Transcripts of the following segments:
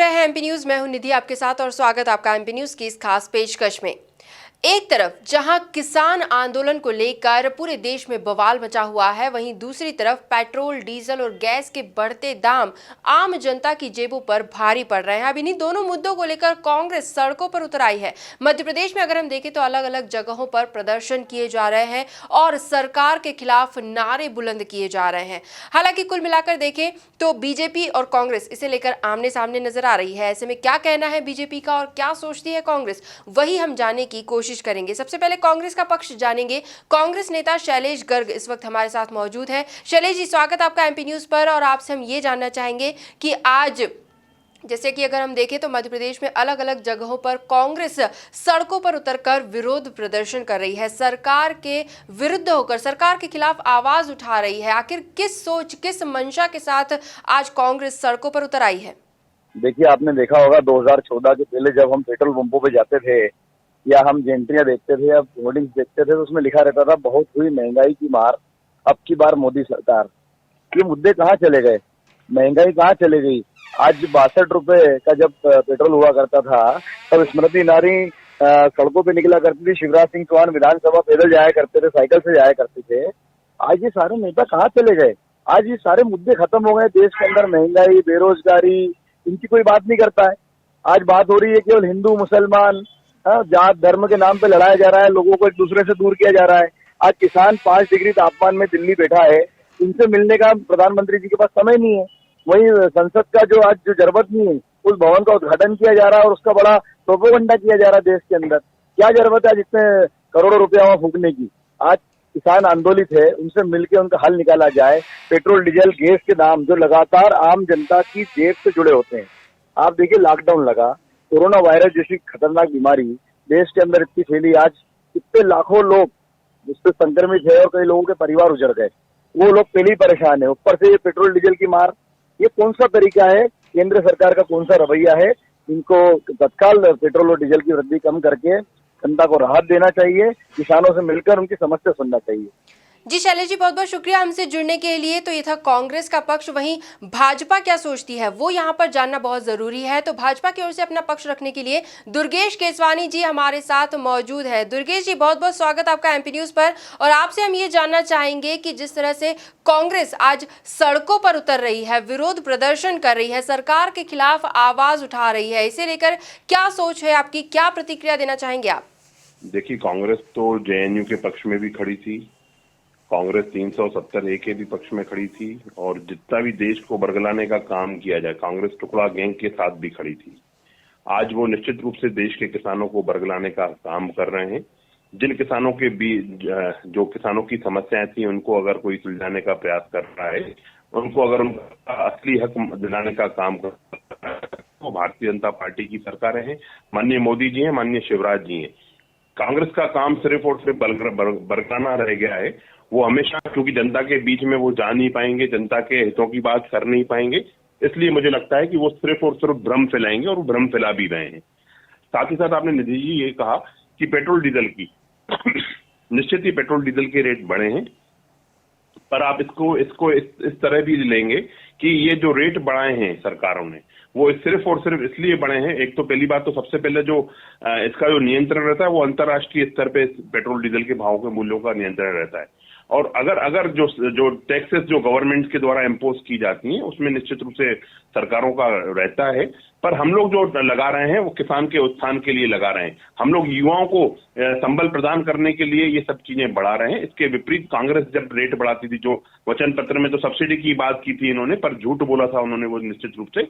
रहे हैं MP news. मैं हूं निधि आपके साथ और स्वागत आपका एमपी न्यूज की इस खास पेशकश में। एक तरफ जहां किसान आंदोलन को लेकर पूरे देश में बवाल मचा हुआ है, वहीं दूसरी तरफ पेट्रोल, डीजल और गैस के बढ़ते दाम आम जनता की जेबों पर भारी पड़ रहे हैं। अब इन्हीं दोनों मुद्दों को लेकर कांग्रेस सड़कों पर उतर आई है। मध्य प्रदेश में अगर हम देखें तो अलग अलग जगहों पर प्रदर्शन किए जा रहे हैं और सरकार के खिलाफ नारे बुलंद किए जा रहे हैं। हालांकि कुल मिलाकर देखें तो बीजेपी और कांग्रेस इसे लेकर आमने सामने नजर आ रही है। ऐसे में क्या कहना है बीजेपी का और क्या सोचती है कांग्रेस, वही हम जानने की कोशिश करेंगे। सबसे पहले कांग्रेस का पक्ष जानेंगे। कांग्रेस नेता शैलेश गर्ग इस वक्त हमारे साथ मौजूद है। शैलेश जी, स्वागत आपका एमपी न्यूज पर। और आपसे हम ये जानना चाहेंगे कि आज जैसे कि अगर हम देखें तो मध्य प्रदेश में अलग अलग जगहों पर कांग्रेस सड़कों पर उतरकर विरोध प्रदर्शन कर रही है, सरकार के विरुद्ध होकर सरकार के खिलाफ आवाज उठा रही है। आखिर किस सोच, किस मंशा के साथ आज कांग्रेस सड़कों पर उतर आई है? देखिए, आपने देखा होगा 2014 के पहले जब हम पेट्रोल पंपों पे जाते थे या हम जेंट्रियां देखते थे या होर्डिंग्स देखते थे तो उसमें लिखा रहता था बहुत हुई महंगाई की मार, अब की बार मोदी सरकार। ये मुद्दे कहाँ चले गए? महंगाई कहाँ चले गई? आज 62 रुपए का जब पेट्रोल हुआ करता था तब स्मृति ईरानी सड़कों पे निकला करती थी, शिवराज सिंह चौहान विधानसभा पैदल जाया करते थे, साइकिल से जाया करते थे। आज ये सारे नेता कहाँ चले गए? आज ये सारे मुद्दे खत्म हो गए। देश के अंदर महंगाई, बेरोजगारी, इनकी कोई बात नहीं करता है। आज बात हो रही है केवल हिंदू मुसलमान जात धर्म के नाम पे लड़ाया जा रहा है, लोगों को एक दूसरे से दूर किया जा रहा है। आज किसान 5 डिग्री तापमान में दिल्ली बैठा है, इनसे मिलने का प्रधानमंत्री जी के पास समय नहीं है। वहीं संसद का जो आज जो जरूरत नहीं है उस भवन का उद्घाटन किया जा रहा है और उसका बड़ा प्रोपेगेंडा किया जा रहा है देश के अंदर। क्या जरूरत है आज इतने करोड़ों रुपया वहां फूकने की? आज किसान आंदोलित है, उनसे मिलकर उनका हल निकाला जाए। पेट्रोल, डीजल, गैस के दाम जो लगातार आम जनता की जेब से जुड़े होते हैं। आप देखिए, लॉकडाउन लगा, कोरोना वायरस जैसी खतरनाक बीमारी देश के अंदर इतनी फैली, आज कितने लाखों लोग उससे संक्रमित है और कई लोगों के परिवार उजड़ गए। वो लोग पहले ही परेशान है, ऊपर से ये पेट्रोल डीजल की मार। ये कौन सा तरीका है? केंद्र सरकार का कौन सा रवैया है? इनको तत्काल पेट्रोल और डीजल की वृद्धि कम करके जनता को राहत देना चाहिए, किसानों से मिलकर उनकी समस्या सुनना चाहिए। जी शैलेश जी, बहुत बहुत शुक्रिया हमसे जुड़ने के लिए। तो ये था कांग्रेस का पक्ष। वहीं भाजपा क्या सोचती है वो यहाँ पर जानना बहुत जरूरी है। तो भाजपा की ओर से अपना पक्ष रखने के लिए दुर्गेश केसवानी जी हमारे साथ मौजूद है। दुर्गेश जी, बहुत बहुत स्वागत आपका एमपी न्यूज पर। और आपसे हम ये जानना चाहेंगे कि जिस तरह से कांग्रेस आज सड़कों पर उतर रही है, विरोध प्रदर्शन कर रही है, सरकार के खिलाफ आवाज उठा रही है, इसे लेकर क्या सोच है आपकी, क्या प्रतिक्रिया देना चाहेंगे आप? देखिए, कांग्रेस तो जेएनयू के पक्ष में भी खड़ी थी, कांग्रेस 370A के भी पक्ष में खड़ी थी और जितना भी देश को बरगलाने का काम किया जाए कांग्रेस टुकड़ा गैंग के साथ भी खड़ी थी। आज वो निश्चित रूप से देश के किसानों को बरगलाने का काम कर रहे हैं। जिन किसानों के बीच जो किसानों की समस्याएं थी उनको अगर कोई सुलझाने का प्रयास कर रहा है, उनको अगर उनका असली हक दिलाने का काम कर रहा है, तो भारतीय जनता पार्टी की सरकारें हैं, माननीय मोदी जी हैं, माननीय शिवराज जी हैं। कांग्रेस का काम सिर्फ और सिर्फ बरगलाना रह गया है। वो हमेशा, क्योंकि जनता के बीच में वो जा नहीं पाएंगे, जनता के हितों की बात कर नहीं पाएंगे, इसलिए मुझे लगता है कि वो सिर्फ और सिर्फ भ्रम फैलाएंगे और वो भ्रम फैला भी रहे हैं। साथ ही साथ आपने निधि जी ये कहा कि पेट्रोल डीजल की निश्चित ही पेट्रोल डीजल के रेट बढ़े हैं, पर आप इसको इस तरह भी लेंगे कि ये जो रेट बढ़ाए हैं सरकारों ने वो सिर्फ और सिर्फ इसलिए बढ़े हैं। एक तो पहली बात तो सबसे पहले जो इसका जो नियंत्रण रहता है वो अंतर्राष्ट्रीय स्तर पे पेट्रोल डीजल के भाव के मूल्यों का नियंत्रण रहता है। और अगर जो टैक्सेस जो गवर्नमेंट के द्वारा इम्पोज की जाती हैं उसमें निश्चित रूप से सरकारों का रहता है, पर हम लोग जो लगा रहे हैं वो किसान के उत्थान के लिए लगा रहे हैं। हम लोग युवाओं को संबल प्रदान करने के लिए ये सब चीजें बढ़ा रहे हैं। इसके विपरीत कांग्रेस जब रेट बढ़ाती थी, जो वचन पत्र में तो सब्सिडी की बात की थी इन्होंने, पर झूठ बोला था उन्होंने। वो निश्चित रूप से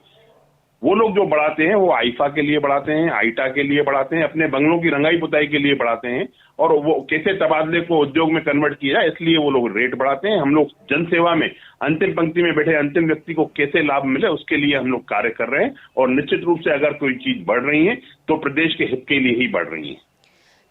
वो लोग जो बढ़ाते हैं वो आईफा के लिए बढ़ाते हैं, आईटा के लिए बढ़ाते हैं, अपने बंगलों की रंगाई पुताई के लिए बढ़ाते हैं, और वो कैसे तबादले को उद्योग में कन्वर्ट किया जाए इसलिए वो लोग रेट बढ़ाते हैं। हम लोग जनसेवा में अंतिम पंक्ति में बैठे अंतिम व्यक्ति को कैसे लाभ मिले उसके लिए हम लोग कार्य कर रहे हैं। और निश्चित रूप से अगर कोई चीज बढ़ रही है तो प्रदेश के हित के लिए ही बढ़ रही है।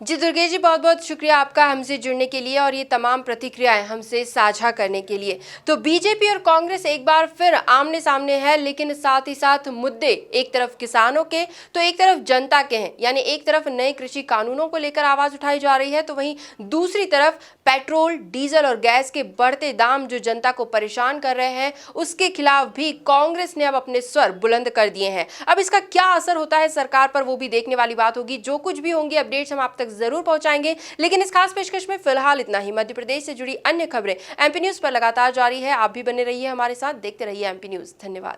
जी दुर्गेश जी, बहुत बहुत शुक्रिया आपका हमसे जुड़ने के लिए और ये तमाम प्रतिक्रियाएं हमसे साझा करने के लिए। तो बीजेपी और कांग्रेस एक बार फिर आमने सामने है, लेकिन साथ ही साथ मुद्दे एक तरफ किसानों के तो एक तरफ जनता के हैं। यानी एक तरफ नए कृषि कानूनों को लेकर आवाज उठाई जा रही है, तो वहीं दूसरी तरफ पेट्रोल, डीजल और गैस के बढ़ते दाम जो जनता को परेशान कर रहे हैं, उसके खिलाफ भी कांग्रेस ने अब अपने स्वर बुलंद कर दिए हैं। अब इसका क्या असर होता है सरकार पर, वो भी देखने वाली बात होगी। जो कुछ भी होंगी अपडेट्स हम आप तक जरूर पहुंचाएंगे, लेकिन इस खास पेशकश में फिलहाल इतना ही। मध्य प्रदेश से जुड़ी अन्य खबरें एमपी न्यूज पर लगातार जारी है। आप भी बने रहिए हमारे साथ, देखते रहिए एमपी न्यूज। धन्यवाद।